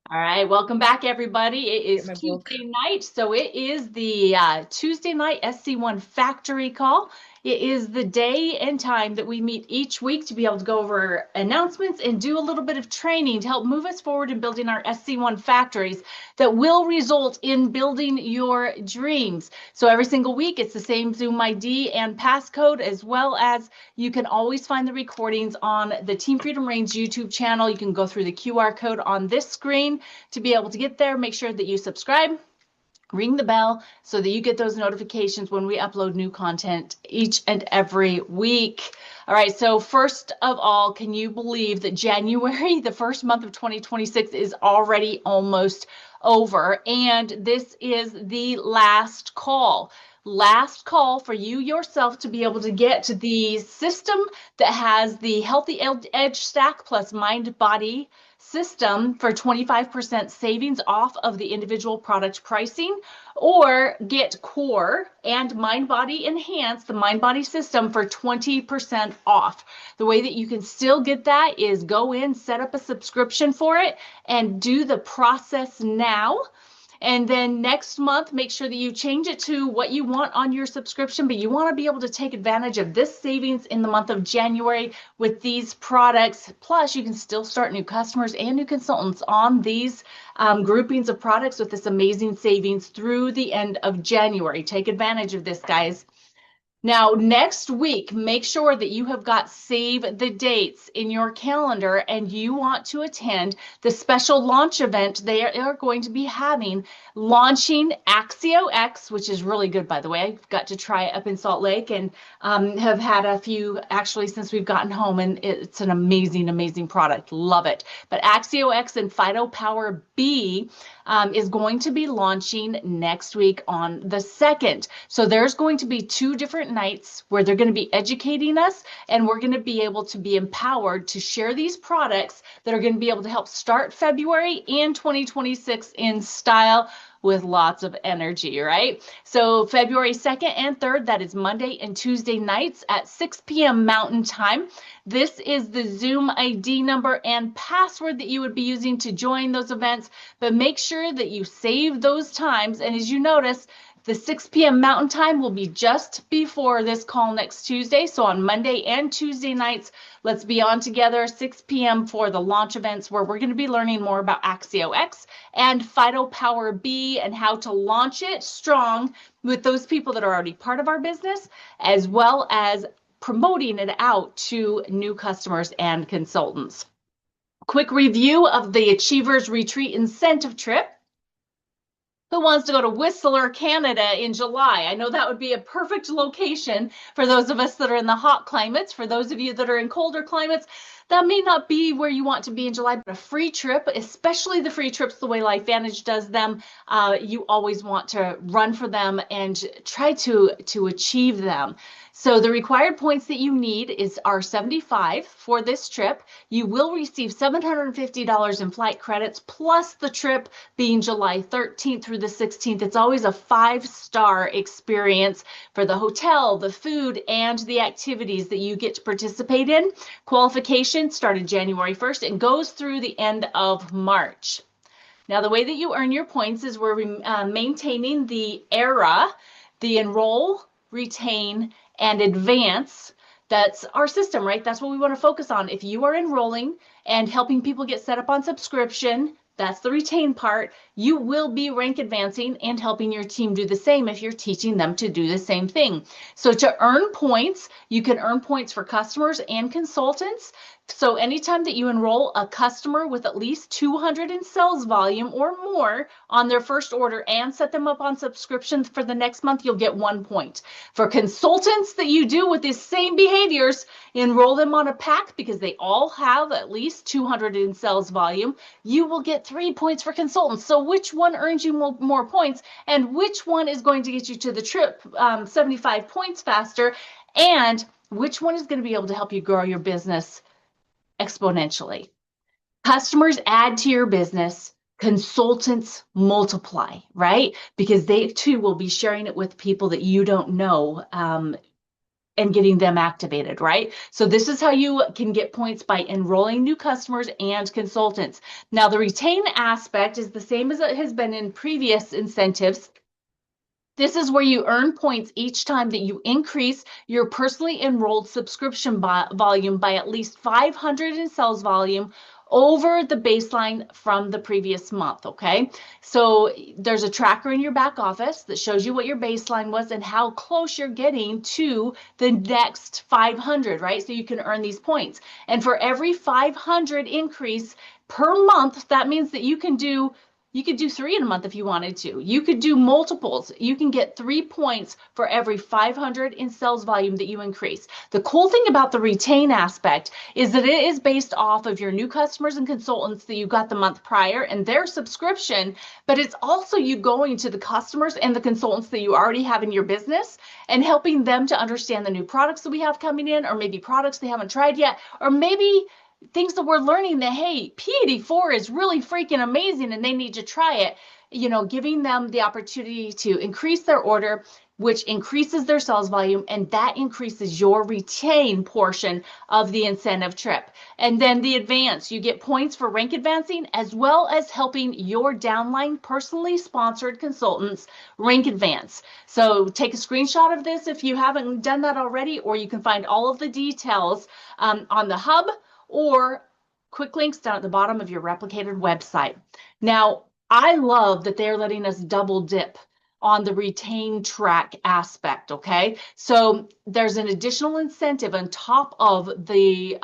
All right, welcome back, everybody. It Get is my book. Tuesday night, so it is the Tuesday night SC1 factory call. It is the day and time that we meet each week to be able to go over announcements and do a little bit of training to help move us forward in building our SC1 factories that will result in building your dreams. So every single week, it's the same Zoom ID and passcode, as well as you can always find the recordings on the Team Freedom Reigns YouTube channel. You can go through the QR code on this screen to be able to get there. Make sure that you subscribe, ring the bell so that you get those notifications when we upload new content each and every week. All right, so first of all, can you believe that January, the first month of 2026, is already almost over? And this is the last call. Last call for you yourself to be able to get the system that has the Healthy Edge Stack plus Mind Body system for 25% savings off of the individual product pricing, or get Core and Mind Body Enhance, the Mind Body system, for 20% off. The way that you can still get that is go in, set up a subscription for it, and do the process now. And then next month, make sure that you change it to what you want on your subscription, but you want to be able to take advantage of this savings in the month of January with these products. Plus, you can still start new customers and new consultants on these groupings of products with this amazing savings through the end of January. Take advantage of this, guys. Now, next week, make sure that you have got save the dates in your calendar and you want to attend the special launch event they are going to be having, launching Axio X, which is really good, by the way. I've got to try it up in Salt Lake and have had a few actually since we've gotten home, and it's an amazing, amazing product. Love it. But Axio X and Phyto Power B is going to be launching next week on the 2nd. So there's going to be two different nights where they're going to be educating us, and we're going to be able to be empowered to share these products that are going to be able to help start February and 2026 in style with lots of energy, right? So February 2nd and 3rd, that is Monday and Tuesday nights at 6 p.m. Mountain Time. This is the Zoom ID number and password that you would be using to join those events, but make sure that you save those times. And as you notice, the 6 p.m. Mountain Time will be just before this call next Tuesday. So on Monday and Tuesday nights, let's be on together 6 p.m. for the launch events where we're going to be learning more about Axio X and Phyto Power B and how to launch it strong with those people that are already part of our business, as well as promoting it out to new customers and consultants. Quick review of the Achievers Retreat Incentive Trip. Who wants to go to Whistler, Canada in July? I know that would be a perfect location for those of us that are in the hot climates. For those of you that are in colder climates, that may not be where you want to be in July, but a free trip, especially the free trips the way LifeVantage does them, you always want to run for them and try to achieve them. So the required points that you need are 75 for this trip. You will receive $750 in flight credits plus the trip being July 13th through the 16th. It's always a 5-star experience for the hotel, the food, and the activities that you get to participate in. Qualification started January 1st and goes through the end of March. Now, the way that you earn your points is we're maintaining the ERA, the enroll, retain, and advance. That's our system, right? That's what we want to focus on. If you are enrolling and helping people get set up on subscription, that's the retain part. You will be rank advancing and helping your team do the same if you're teaching them to do the same thing. So to earn points, you can earn points for customers and consultants. So anytime that you enroll a customer with at least 200 in sales volume or more on their first order and set them up on subscription for the next month, you'll get 1 point. For consultants that you do with these same behaviors, enroll them on a pack because they all have at least 200 in sales volume. You will get 3 points for consultants. So which one earns you more points, and which one is going to get you to the trip 75 points faster, and which one is going to be able to help you grow your business exponentially? Customers add to your business, consultants multiply, right? Because they too will be sharing it with people that you don't know and getting them activated, right? So this is how you can get points by enrolling new customers and consultants. Now, the retain aspect is the same as it has been in previous incentives. This is where you earn points each time that you increase your personally enrolled subscription volume by at least 500 in sales volume over the baseline from the previous month, okay? So there's a tracker in your back office that shows you what your baseline was and how close you're getting to the next 500, right? So you can earn these points. And for every 500 increase per month, that means that you could do 3 in a month if you wanted to. You could do multiples. You can get 3 points for every 500 in sales volume that you increase. The cool thing about the retain aspect is that it is based off of your new customers and consultants that you got the month prior and their subscription, but it's also you going to the customers and the consultants that you already have in your business and helping them to understand the new products that we have coming in, or maybe products they haven't tried yet, or maybe things that we're learning that, hey, P84 is really freaking amazing and they need to try it, giving them the opportunity to increase their order, which increases their sales volume, and that increases your retain portion of the incentive trip. And then the advance, you get points for rank advancing as well as helping your downline personally sponsored consultants rank advance. So take a screenshot of this if you haven't done that already, or you can find all of the details on the hub or quick links down at the bottom of your replicated website. Now, I love that they're letting us double dip on the retain track aspect, okay? So there's an additional incentive on top of the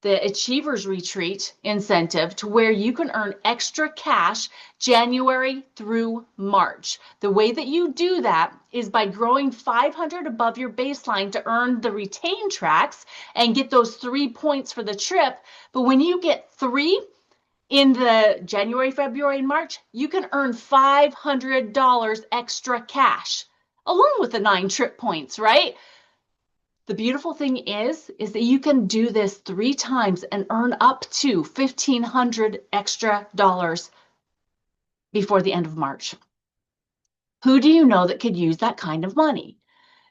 Achievers Retreat incentive to where you can earn extra cash January through March. The way that you do that is by growing 500 above your baseline to earn the retain tracks and get those 3 points for the trip. But when you get 3 in the January, February, and March, you can earn $500 extra cash along with the 9 trip points, right? The beautiful thing is that you can do this 3 times and earn up to $1,500 extra dollars before the end of March. Who do you know that could use that kind of money?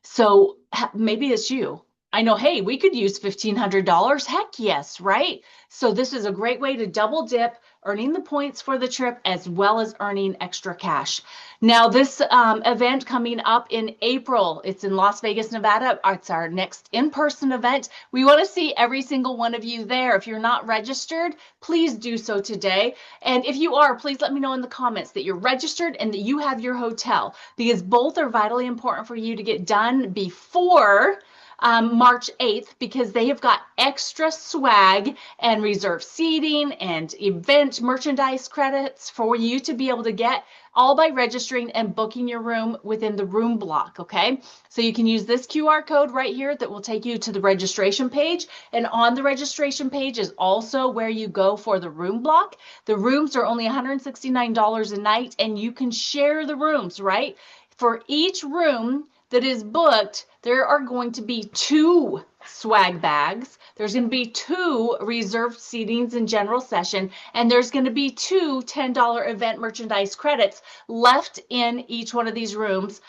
So maybe it's you. I know, hey, we could use $1,500. Heck yes, right? So this is a great way to double dip, earning the points for the trip as well as earning extra cash. Now, this event coming up in April, it's in Las Vegas, Nevada. It's our next in-person event. We want to see every single one of you there. If you're not registered, please do so today. And if you are, please let me know in the comments that you're registered and that you have your hotel, because both are vitally important for you to get done before March 8th, because they have got extra swag and reserved seating and event merchandise credits for you to be able to get all by registering and booking your room within the room block, okay? So you can use this QR code right here that will take you to the registration page, and on the registration page is also where you go for the room block. The rooms are only $169 a night, and you can share the rooms, right? For each room that is booked, there are going to be 2 swag bags. There's going to be 2 reserved seatings in general session, and there's going to be 2 $10 event merchandise credits left in each one of these rooms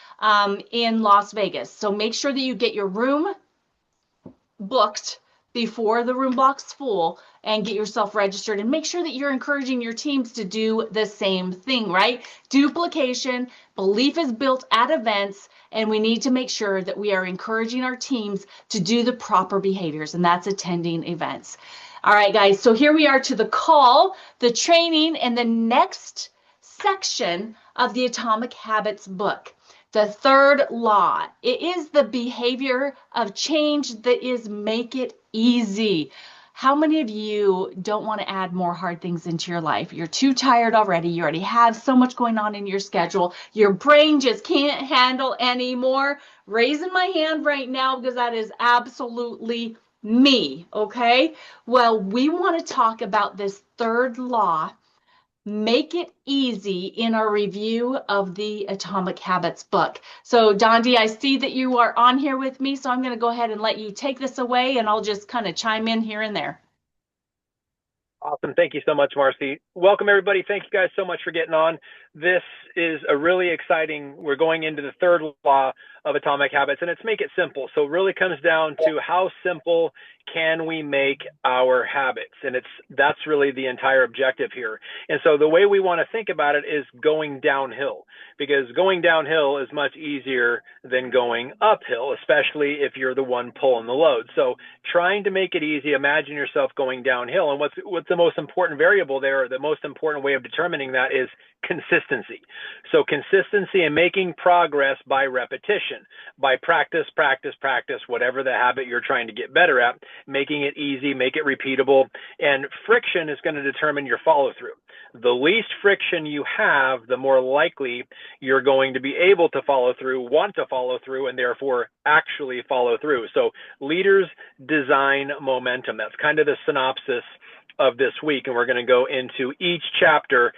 in Las Vegas. So make sure that you get your room booked before the room block's full and get yourself registered, and make sure that you're encouraging your teams to do the same thing, right? Duplication, belief is built at events, and we need to make sure that we are encouraging our teams to do the proper behaviors, and that's attending events. All right, guys, so here we are to the call, the training, and the next section of the Atomic Habits book. The third law, it is the behavior of change that is make it easy. How many of you don't want to add more hard things into your life? You're too tired already. You already have so much going on in your schedule. Your brain just can't handle anymore. Raising my hand right now because that is absolutely me, okay? Well, we want to talk about this third law, make it easy, in our review of the Atomic Habits book. So Dondee, I see that you are on here with me, so I'm going to go ahead and let you take this away, and I'll just kind of chime in here and there. Awesome. Thank you so much, Marci. Welcome, everybody. Thank you guys so much for getting on. this is a really exciting, we're going into the third law of atomic habits, and it's make it simple. So it really comes down to how simple can we make our habits? And that's really the entire objective here. And so the way we want to think about it is going downhill, because going downhill is much easier than going uphill, especially if you're the one pulling the load. So trying to make it easy, imagine yourself going downhill. And what's the most important variable there, or the most important way of determining that, is consistency. So consistency and making progress by repetition, by practice, whatever the habit you're trying to get better at, making it easy, make it repeatable. And friction is going to determine your follow through. The least friction you have, the more likely you're going to be able to follow through, want to follow through, and therefore actually follow through. So leaders design momentum. That's kind of the synopsis of this week, and we're going to go into each chapter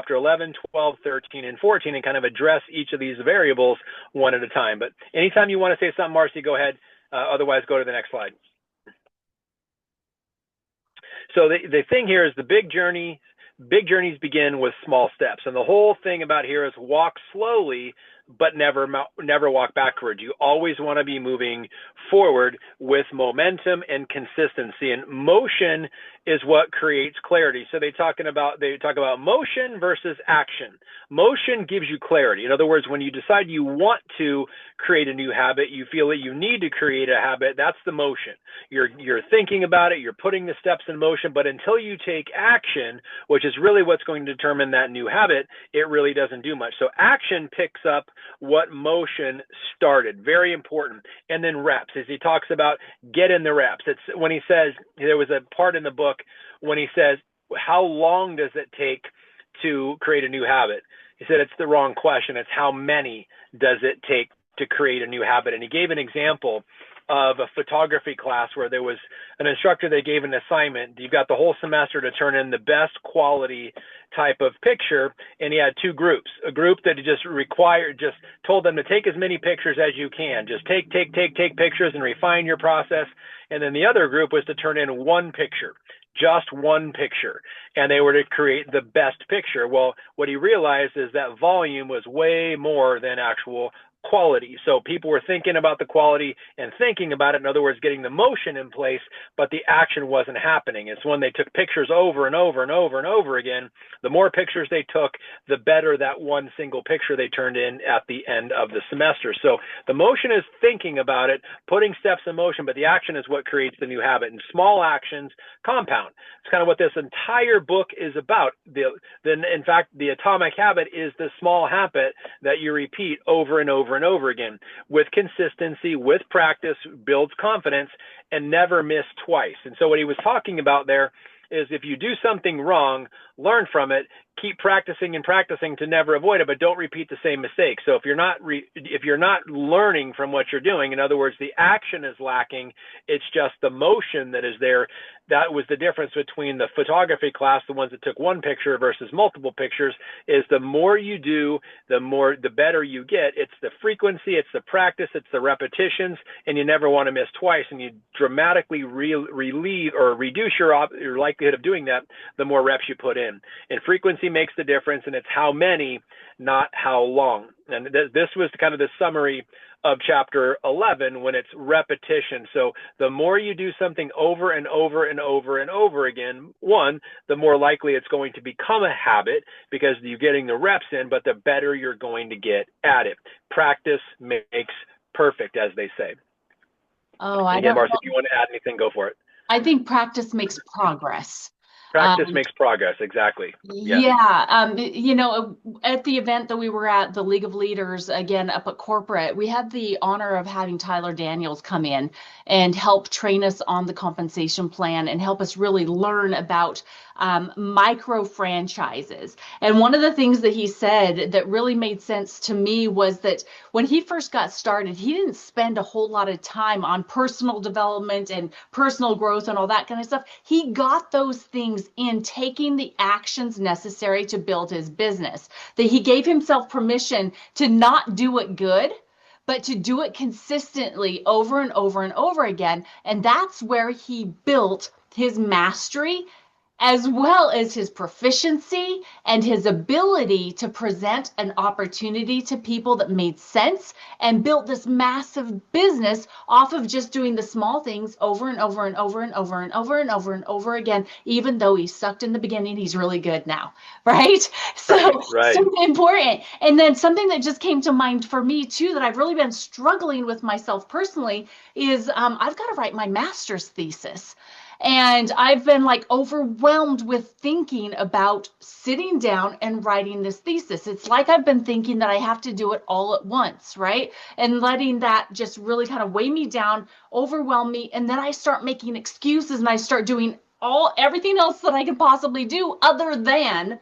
11, 12, 13, and 14, and kind of address each of these variables one at a time. But anytime you want to say something, Marci, go ahead. Otherwise, go to the next slide. So the thing here is the big journeys begin with small steps, and the whole thing about here is walk slowly, but never walk backwards. You always want to be moving forward with momentum and consistency, and motion is what creates clarity. So they talk about motion versus action. Motion gives you clarity. In other words, when you decide you want to create a new habit, you feel that you need to create a habit, that's the motion. You're thinking about it, you're putting the steps in motion, but until you take action, which is really what's going to determine that new habit, it really doesn't do much. So action picks up what motion started. Very important. And then reps, as he talks about, get in the reps. It's when he says, there was a part in the book when he says, how long does it take to create a new habit? He said, it's the wrong question. It's how many does it take to create a new habit? And he gave an example of a photography class where there was an instructor that gave an assignment. You've got the whole semester to turn in the best quality type of picture, and he had two groups. A group that just told them to take as many pictures as you can. Just take pictures and refine your process. And then the other group was to turn in one picture, just one picture, and they were to create the best picture. Well, what he realized is that volume was way more than actual quality. So people were thinking about the quality and thinking about it, in other words, getting the motion in place, but the action wasn't happening. It's when they took pictures over and over and over and over again, the more pictures they took, the better that one single picture they turned in at the end of the semester. So the motion is thinking about it, putting steps in motion, but the action is what creates the new habit. And small actions compound. It's kind of what this entire book is about. In fact, the atomic habit is the small habit that you repeat over and over and over again. With consistency, with practice, builds confidence, and never miss twice. And so what he was talking about there is, if you do something wrong, learn from it, keep practicing and practicing to never avoid it, but don't repeat the same mistake. So if you're not learning from what you're doing, in other words, the action is lacking, it's just the motion that is there. That was the difference between the photography class, the ones that took one picture versus multiple pictures, is the more you do, the better you get. It's the frequency, it's the practice, it's the repetitions, and you never want to miss twice, and you dramatically relieve or reduce your likelihood of doing that the more reps you put in. And frequency makes the difference, and it's how many, not how long. And this was kind of the summary of chapter 11, when it's repetition. So the more you do something over and over and over and over again, the more likely it's going to become a habit because you're getting the reps in, but the better you're going to get at it. Practice makes perfect, as they say. Oh, again, Marci, if you want to add anything, go for it. I think practice makes progress. Practice makes progress, exactly. Yes. Yeah. At the event that we were at, the League of Leaders, again, up at corporate, we had the honor of having Tyler Daniels come in and help train us on the compensation plan and help us really learn about micro franchises. And one of the things that he said that really made sense to me was that when he first got started, he didn't spend a whole lot of time on personal development and personal growth and all that kind of stuff. He got those things in taking the actions necessary to build his business, that he gave himself permission to not do it good, but to do it consistently over and over and over again. And that's where he built his mastery as well as his proficiency and his ability to present an opportunity to people that made sense, and built this massive business off of just doing the small things over and over and over and over and over and over and over again. Even though he sucked in the beginning, he's really good now, right? So, Right. so important. And then something that just came to mind for me too, that I've really been struggling with myself personally, is I've got to write my master's thesis. And I've been like overwhelmed with thinking about sitting down and writing this thesis. It's like I've been thinking that I have to do it all at once, right? And letting that just really kind of weigh me down, overwhelm me. And then I start making excuses and I start doing everything else that I can possibly do other than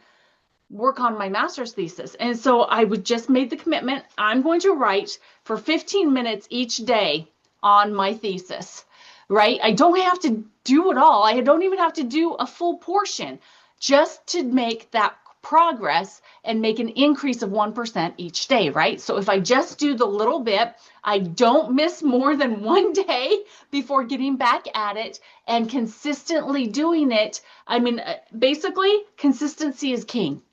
work on my master's thesis. And so I would just made the commitment. I'm going to write for 15 minutes each day on my thesis, right? I don't have to do it all. I don't even have to do a full portion, just to make that progress and make an increase of 1% each day, right? So if I just do the little bit, I don't miss more than one day before getting back at it and consistently doing it. I mean, basically, consistency is king.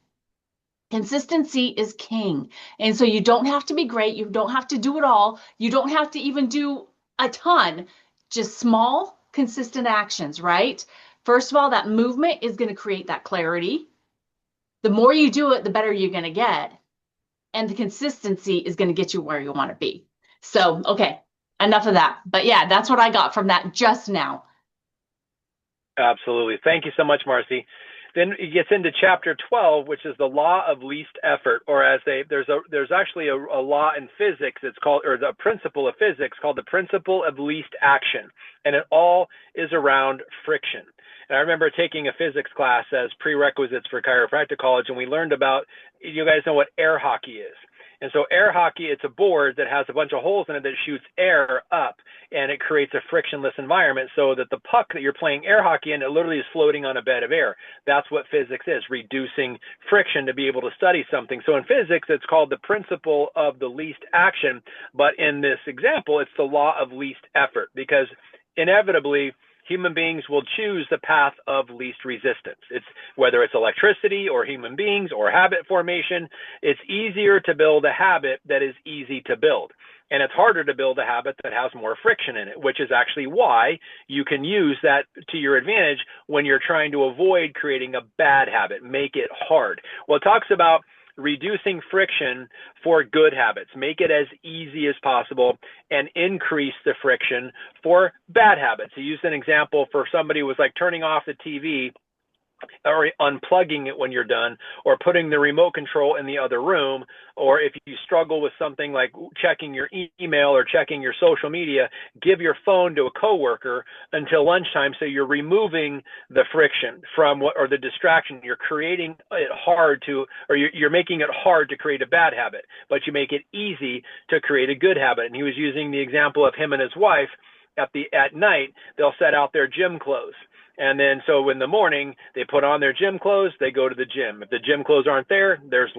Consistency is king. And so you don't have to be great. You don't have to do it all. You don't have to even do a ton, just small, consistent actions, right? First of all, that movement is going to create that clarity. The more you do it, the better you're going to get. And the consistency is going to get you where you want to be. So, okay, enough of that. But yeah, that's what I got from that just now. Absolutely. Thank you so much, Marci. Then it gets into chapter 12, which is the law of least effort, or there's actually a law in physics. It's called, or the principle of physics called the principle of least action. And it all is around friction. And I remember taking a physics class as prerequisites for chiropractic college, and we learned about, you guys know what air hockey is. And so air hockey, it's a board that has a bunch of holes in it that shoots air up, and it creates a frictionless environment so that the puck that you're playing air hockey in, it literally is floating on a bed of air. That's what physics is, reducing friction to be able to study something. So in physics, it's called the principle of the least action. But in this example, it's the law of least effort, because inevitably, human beings will choose the path of least resistance. It's whether it's electricity or human beings or habit formation, it's easier to build a habit that is easy to build. And it's harder to build a habit that has more friction in it, which is actually why you can use that to your advantage when you're trying to avoid creating a bad habit, make it hard. Well, it talks about reducing friction for good habits, make it as easy as possible, and increase the friction for bad habits. He used an example for somebody who was like turning off the TV or unplugging it when you're done, or putting the remote control in the other room, or if you struggle with something like checking your email or checking your social media, give your phone to a coworker until lunchtime, so you're removing the friction from what, or the distraction. You're creating it hard to, or you're making it hard to create a bad habit, but you make it easy to create a good habit. And he was using the example of him and his wife. At night, they'll set out their gym clothes. And then so in the morning, they put on their gym clothes, they go to the gym. If the gym clothes aren't there, there's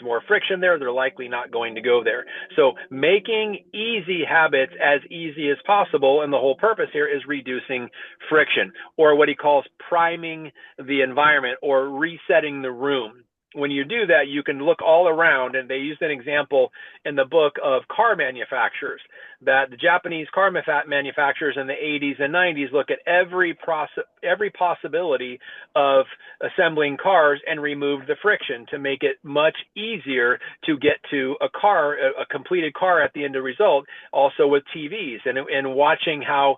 more friction there. They're likely not going to go there. So making easy habits as easy as possible. And the whole purpose here is reducing friction, or what he calls priming the environment or resetting the room. When you do that, you can look all around, and they used an example in the book of car manufacturers, that the Japanese car manufacturers in the 80s and 90s look at every possibility of assembling cars and remove the friction to make it much easier to get to a completed car at the end of the result. Also with TVs, and watching how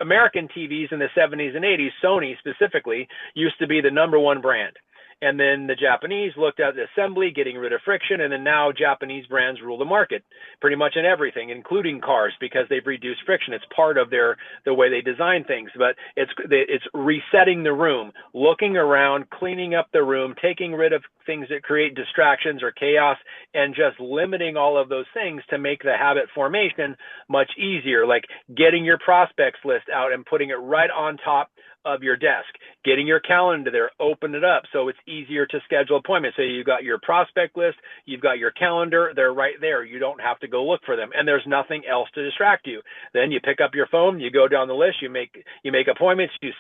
American TVs in the 70s and 80s, Sony specifically, used to be the #1 brand. And then the Japanese looked at the assembly, getting rid of friction, and then now Japanese brands rule the market pretty much in everything, including cars, because they've reduced friction. It's part of the way they design things. But it's resetting the room, looking around, cleaning up the room, taking rid of things that create distractions or chaos, and just limiting all of those things to make the habit formation much easier, like getting your prospects list out and putting it right on top of your desk, getting your calendar there, open it up so it's easier to schedule appointments. So you've got your prospect list, you've got your calendar, they're right there. You don't have to go look for them, and there's nothing else to distract you. Then you pick up your phone, you go down the list, you make appointments, you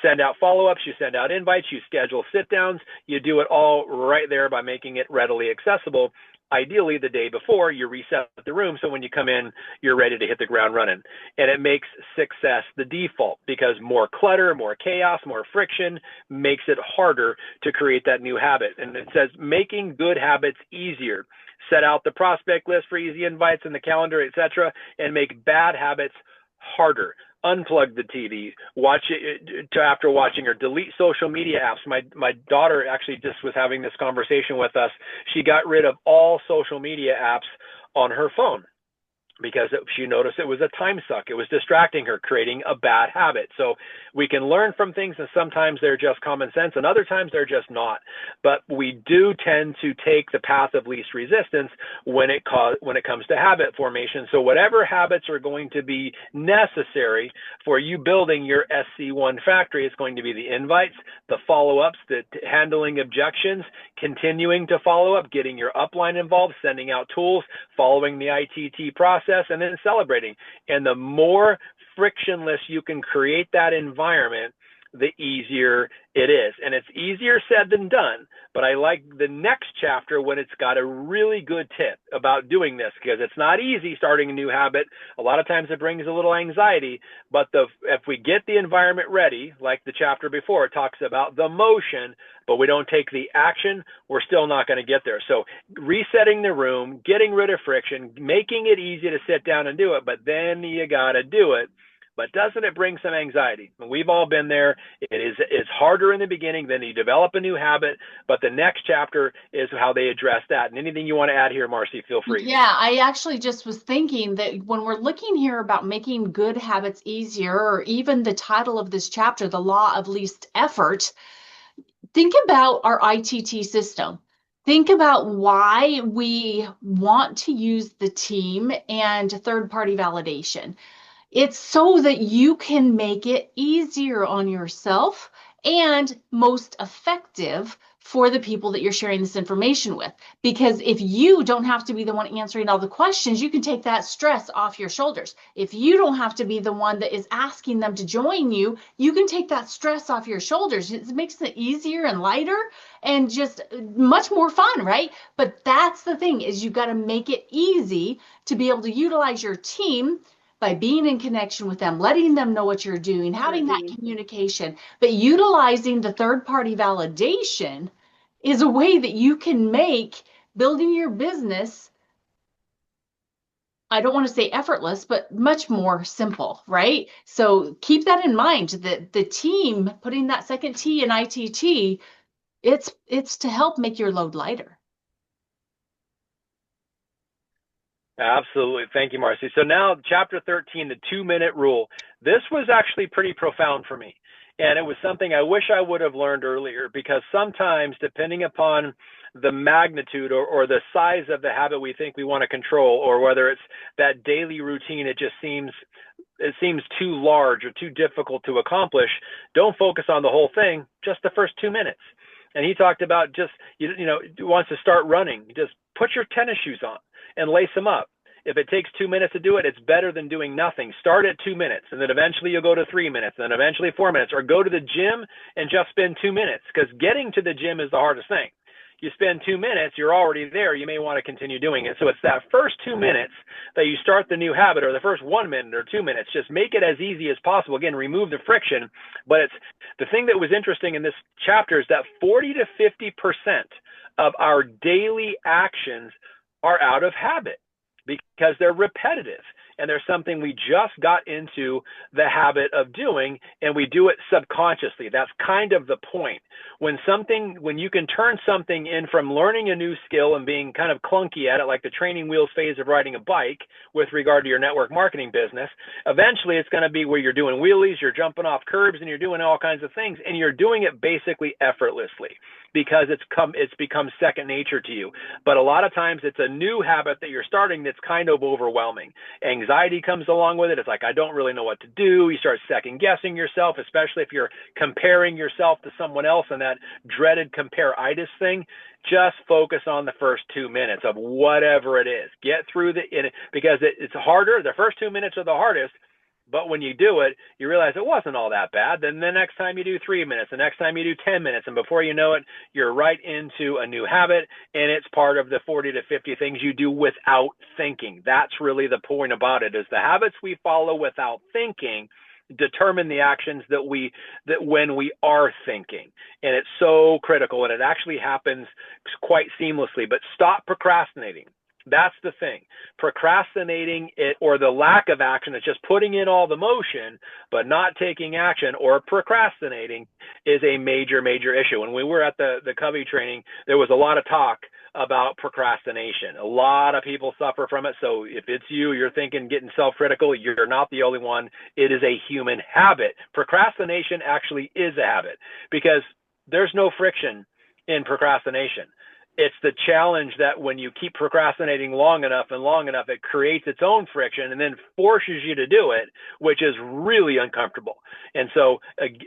send out follow-ups, you send out invites, you schedule sit-downs, you do it all right there by making it readily accessible. Ideally, the day before, you reset the room so when you come in, you're ready to hit the ground running. And it makes success the default, because more clutter, more chaos, more friction makes it harder to create that new habit. And it says making good habits easier. Set out the prospect list for easy invites in the calendar, etc., and make bad habits harder. Unplug the TV, watch it after watching, or delete social media apps. My daughter actually just was having this conversation with us. She got rid of all social media apps on her phone because she noticed it was a time suck. It was distracting her, creating a bad habit. So we can learn from things, and sometimes they're just common sense, and other times they're just not. But we do tend to take the path of least resistance when it comes to habit formation. So whatever habits are going to be necessary for you building your SC1 factory, it's going to be the invites, the follow-ups, the handling objections, continuing to follow up, getting your upline involved, sending out tools, following the ITT process, and then celebrating. And the more frictionless you can create that environment, the easier it is. And it's easier said than done, but I like the next chapter when it's got a really good tip about doing this, because it's not easy starting a new habit. A lot of times it brings a little anxiety, but if we get the environment ready, like the chapter before, it talks about the motion, but we don't take the action, we're still not going to get there. So resetting the room, getting rid of friction, making it easy to sit down and do it, but then you got to do it. But doesn't it bring some anxiety? We've all been there. It's harder in the beginning, then you develop a new habit, but the next chapter is how they address that. And anything you want to add here, Marci, feel free. Yeah, I actually just was thinking that when we're looking here about making good habits easier, or even the title of this chapter, the law of least effort, think about our ITT system. Think about why we want to use the team and third-party validation. It's so that you can make it easier on yourself and most effective for the people that you're sharing this information with. Because if you don't have to be the one answering all the questions, you can take that stress off your shoulders. If you don't have to be the one that is asking them to join you, you can take that stress off your shoulders. It makes it easier and lighter and just much more fun, right? But that's the thing, is you've got to make it easy to be able to utilize your team by being in connection with them, letting them know what you're doing, having that communication. But utilizing the third-party validation is a way that you can make building your business, I don't want to say effortless, but much more simple, right? So keep that in mind, that the team, putting that second T in ITT, it's to help make your load lighter. Absolutely. Thank you, Marci. So now chapter 13, the 2-minute rule. This was actually pretty profound for me. And it was something I wish I would have learned earlier, because sometimes, depending upon the magnitude or the size of the habit we think we want to control, or whether it's that daily routine, it seems too large or too difficult to accomplish. Don't focus on the whole thing, just the first 2 minutes. And he talked about just, wants to start running, just put your tennis shoes on and lace them up. If it takes 2 minutes to do it, it's better than doing nothing. Start at 2 minutes, and then eventually you'll go to 3 minutes, and then eventually 4 minutes, or go to the gym and just spend 2 minutes, because getting to the gym is the hardest thing. You spend 2 minutes, you're already there, you may want to continue doing it. So it's that first 2 minutes that you start the new habit, or the first 1 minute or 2 minutes. Just make it as easy as possible. Again, remove the friction. But it's the thing that was interesting in this chapter is that 40 to 50% of our daily actions are out of habit, because they're repetitive and there's something we just got into the habit of doing, and we do it subconsciously. That's kind of the point. when you can turn something in from learning a new skill and being kind of clunky at it, like the training wheels phase of riding a bike with regard to your network marketing business, eventually it's going to be where you're doing wheelies, you're jumping off curbs, and you're doing all kinds of things, and you're doing it basically effortlessly because it's become second nature to you. But a lot of times it's a new habit that you're starting that's kind of overwhelming. Anxiety comes along with it. It's like, I don't really know what to do. You start second guessing yourself, especially if you're comparing yourself to someone else and that dreaded compare-itis thing. Just focus on the first 2 minutes of whatever it is. Get through because it's harder. The first 2 minutes are the hardest. But when you do it, you realize it wasn't all that bad. Then the next time you do 3 minutes, the next time you do 10 minutes, and before you know it, you're right into a new habit, and it's part of the 40 to 50 things you do without thinking. That's really the point about it, is the habits we follow without thinking determine the actions that when we are thinking. And it's so critical, and it actually happens quite seamlessly. But stop procrastinating. That's the thing. Procrastinating it, or the lack of action, is just putting in all the motion, but not taking action or procrastinating is a major, major issue. When we were at the Covey training, there was a lot of talk about procrastination. A lot of people suffer from it. So if it's you're thinking, getting self-critical, you're not the only one. It is a human habit. Procrastination actually is a habit because there's no friction in procrastination. It's the challenge that when you keep procrastinating long enough, it creates its own friction and then forces you to do it, which is really uncomfortable. And so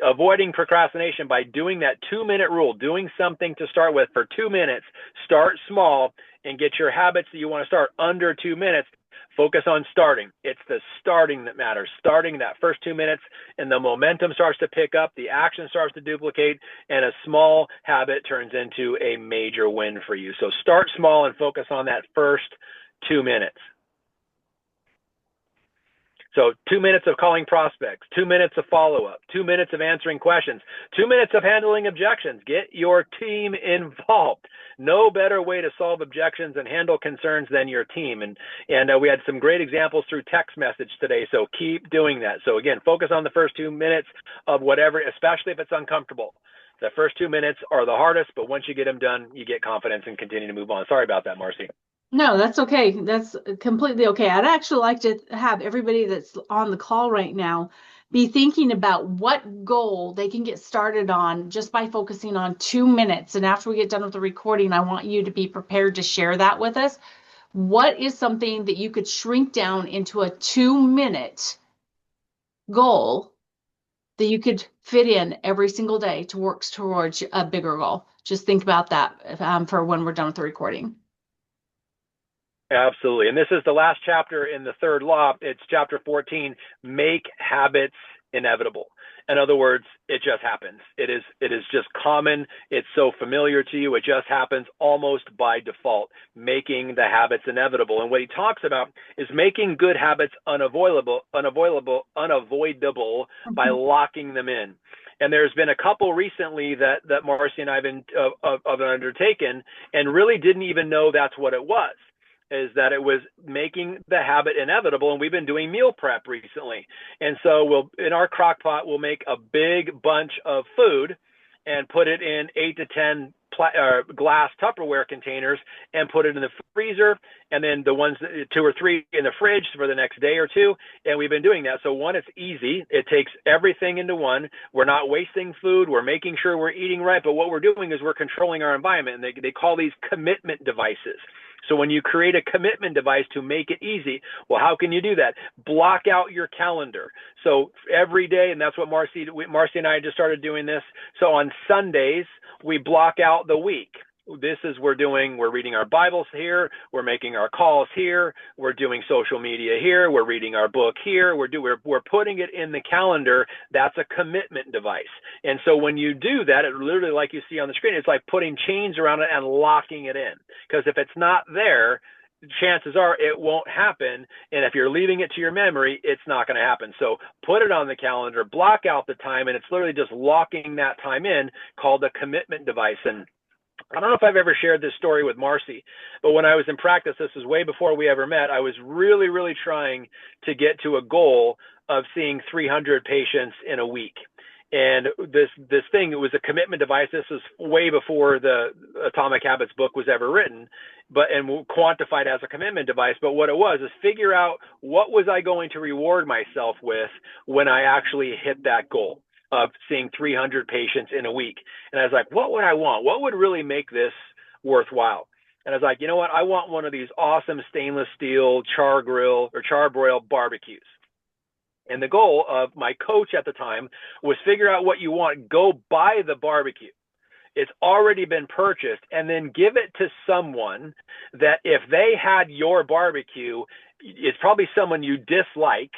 avoiding procrastination by doing that 2-minute rule, doing something to start with for 2 minutes, start small and get your habits that you want to start under 2 minutes. Focus on starting. It's the starting that matters. Starting that first 2 minutes, and the momentum starts to pick up, the action starts to duplicate, and a small habit turns into a major win for you. So start small and focus on that first 2 minutes. So 2 minutes of calling prospects, 2 minutes of follow-up, 2 minutes of answering questions, 2 minutes of handling objections. Get your team involved. No better way to solve objections and handle concerns than your team. And we had some great examples through text message today. So keep doing that. So again, focus on the first 2 minutes of whatever, especially if it's uncomfortable. The first 2 minutes are the hardest, but once you get them done, you get confidence and continue to move on. Sorry about that, Marci. No, that's okay. That's completely okay. I'd actually like to have everybody that's on the call right now be thinking about what goal they can get started on just by focusing on 2 minutes. And after we get done with the recording, I want you to be prepared to share that with us. What is something that you could shrink down into a 2-minute goal that you could fit in every single day to work towards a bigger goal? Just think about that for when we're done with the recording. Absolutely. And this is the last chapter in the third law. It's chapter 14, make habits inevitable. In other words, it just happens. It is just common. It's so familiar to you. It just happens almost by default, making the habits inevitable. And what he talks about is making good habits unavoidable by locking them in. And there's been a couple recently that Marci and I have undertaken and really didn't even know that's what it was. Is that it was making the habit inevitable. And we've been doing meal prep recently. And so in our crock pot, we'll make a big bunch of food and put it in 8 to 10 glass Tupperware containers and put it in the freezer. And then the ones, 2 or 3 in the fridge for the next day or two. And we've been doing that. So one, it's easy. It takes everything into one. We're not wasting food. We're making sure we're eating right. But what we're doing is we're controlling our environment. And they call these commitment devices. So when you create a commitment device to make it easy, well, how can you do that? Block out your calendar. So every day, and that's what Marci and I just started doing this. So on Sundays, we block out the week. This is we're reading our Bibles here, we're making our calls here, we're doing social media here, we're reading our book here, we're putting it in the calendar. That's a commitment device. And so when you do that, it literally, like you see on the screen, it's like putting chains around it and locking it in. Because if it's not there, chances are it won't happen. And if you're leaving it to your memory, it's not going to happen. So put it on the calendar, block out the time, and it's literally just locking that time in, called a commitment device. And I don't know if I've ever shared this story with Marci, but when I was in practice, this was way before we ever met, I was really, really trying to get to a goal of seeing 300 patients in a week. And this thing, it was a commitment device. This was way before the Atomic Habits book was ever written, and quantified as a commitment device. But what it was is figure out what was I going to reward myself with when I actually hit that goal of seeing 300 patients in a week. And I was like, what would I want? What would really make this worthwhile? And I was like, you know what? I want one of these awesome stainless steel char grill or charbroil barbecues. And the goal of my coach at the time was figure out what you want, go buy the barbecue. It's already been purchased, and then give it to someone that if they had your barbecue, it's probably someone you dislike.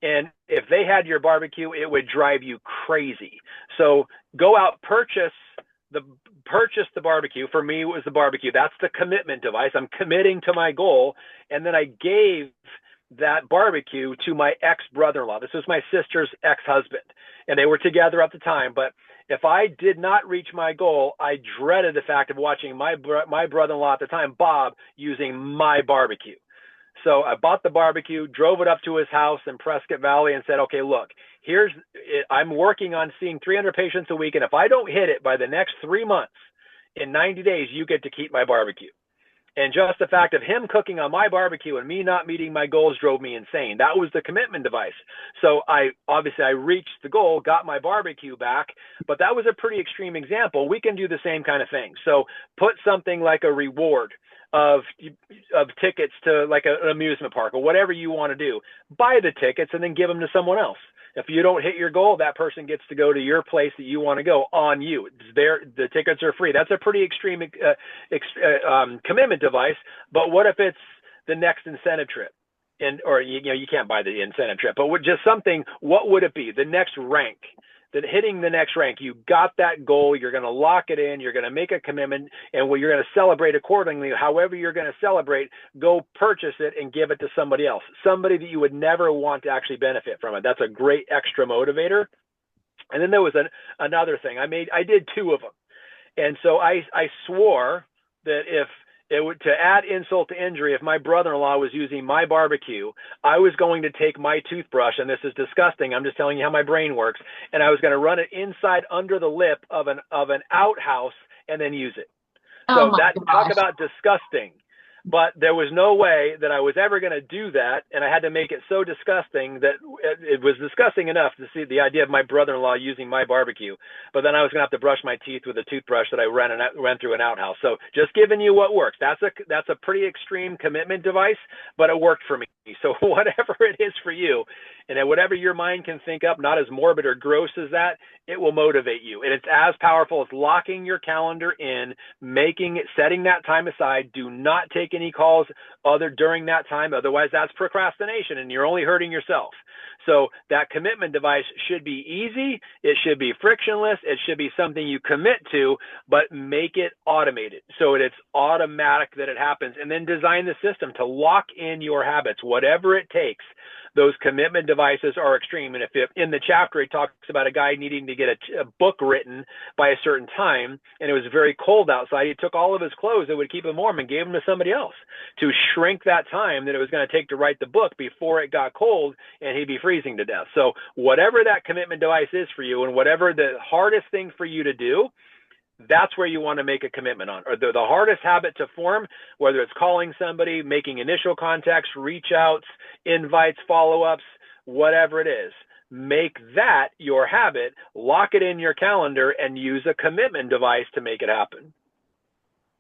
And if they had your barbecue, it would drive you crazy. So go out, purchase the barbecue. For me, it was the barbecue. That's the commitment device. I'm committing to my goal. And then I gave that barbecue to my ex-brother-in-law. This was my sister's ex-husband, and they were together at the time. But if I did not reach my goal, I dreaded the fact of watching my brother-in-law at the time, Bob, using my barbecue. So I bought the barbecue, drove it up to his house in Prescott Valley, and said, okay, look, I'm working on seeing 300 patients a week, and if I don't hit it by the next 3 months, in 90 days, you get to keep my barbecue. And just the fact of him cooking on my barbecue and me not meeting my goals drove me insane. That was the commitment device. So I reached the goal, got my barbecue back, but that was a pretty extreme example. We can do the same kind of thing. So put something like a reward of tickets to like an amusement park or whatever you want to do. Buy the tickets and then give them to someone else. If you don't hit your goal, that person gets to go to your place that you want to go on you. The tickets are free. That's a pretty extreme commitment device. But what if it's the next incentive trip? Or you can't buy the incentive trip, but just something, what would it be? The next rank. That hitting the next rank, you got that goal, you're going to lock it in, you're going to make a commitment, and you're going to celebrate accordingly. However you're going to celebrate, go purchase it and give it to somebody else, somebody that you would never want to actually benefit from it. That's a great extra motivator. And then there was another thing. I did two of them. And so I swore that if it would, to add insult to injury, if my brother-in-law was using my barbecue, I was going to take my toothbrush, and this is disgusting, I'm just telling you how my brain works, and I was going to run it inside under the lip of an outhouse and then use it. So talk about disgusting. But there was no way that I was ever going to do that, and I had to make it so disgusting that it was disgusting enough to see the idea of my brother-in-law using my barbecue. But then I was going to have to brush my teeth with a toothbrush that I ran through an outhouse. So just giving you what works. That's a pretty extreme commitment device, but it worked for me. So whatever it is for you, and whatever your mind can think up, not as morbid or gross as that, it will motivate you. And it's as powerful as locking your calendar in, setting that time aside. Do not take any calls during that time. Otherwise, that's procrastination and you're only hurting yourself. So that commitment device should be easy. It should be frictionless. It should be something you commit to, but make it automated so it's automatic that it happens. And then design the system to lock in your habits, whatever it takes. Those commitment devices are extreme. And if in the chapter, it talks about a guy needing to get a book written by a certain time, and it was very cold outside, he took all of his clothes that would keep him warm and gave them to somebody else to shrink that time that it was going to take to write the book before it got cold and he'd be freezing to death. So whatever that commitment device is for you, and whatever the hardest thing for you to do, that's where you want to make a commitment on. Or the hardest habit to form, whether it's calling somebody, making initial contacts, reach outs, invites, follow-ups, whatever it is, make that your habit, lock it in your calendar, and use a commitment device to make it happen.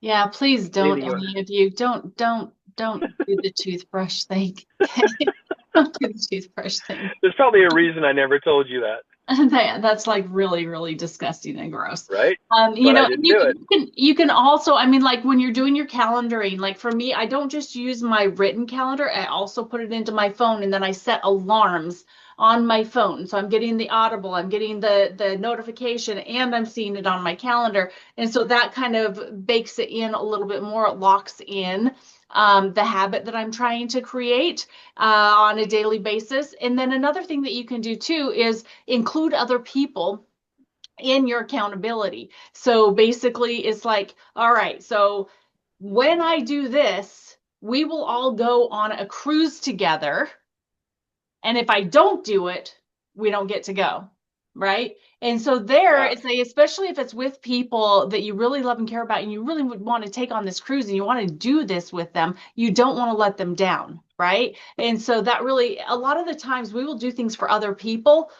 Yeah, please don't, any of you. Don't do the toothbrush thing. Don't do the toothbrush thing. There's probably a reason I never told you that. That's like really, really disgusting and gross. Right. You can also, I mean, like when you're doing your calendaring, like for me, I don't just use my written calendar. I also put it into my phone, and then I set alarms on my phone. So I'm getting the audible, I'm getting the notification, and I'm seeing it on my calendar. And so that kind of bakes it in a little bit more. It locks in the habit that I'm trying to create on a daily basis. And then another thing that you can do too is include other people in your accountability. So basically it's like, all right, so when I do this, we will all go on a cruise together. And if I don't do it, we don't get to go. right? And so there, Yeah. it's like, especially if it's with people that you really love and care about, and you really would want to take on this cruise and you want to do this with them, you don't want to let them down, right? And so that really, a lot of the times we will do things for other people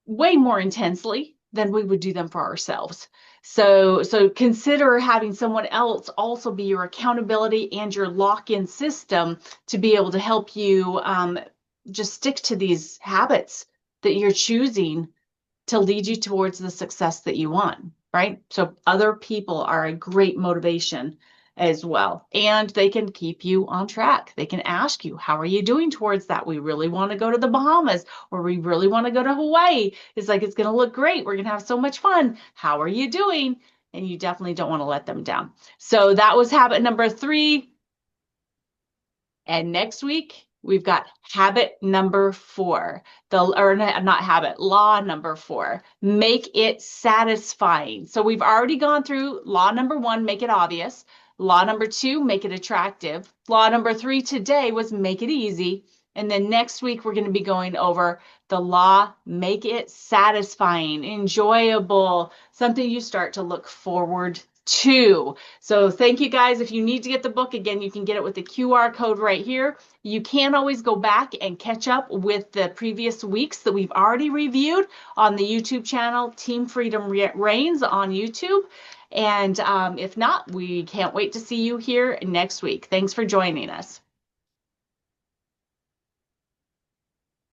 way more intensely than we would do them for ourselves. So consider having someone else also be your accountability and your lock-in system to be able to help you just stick to these habits that you're choosing to lead you towards the success that you want, right? So other people are a great motivation as well. And they can keep you on track. They can ask you, how are you doing towards that? We really want to go to the Bahamas, or we really want to go to Hawaii. It's like, it's going to look great. We're going to have so much fun. How are you doing? And you definitely don't want to let them down. So that was habit number 3. And next week, we've got habit number 4, or not habit, law number 4, make it satisfying. So we've already gone through law number 1, make it obvious. Law number 2, make it attractive. Law number 3 today was make it easy. And then next week, we're going to be going over the law, make it satisfying, enjoyable, something you start to look forward to. So thank you guys. If you need to get the book, again, you can get it with the QR code right here. You can always go back and catch up with the previous weeks that we've already reviewed on the YouTube channel, Team Freedom Reigns on YouTube. And if not, we can't wait to see you here next week. Thanks for joining us.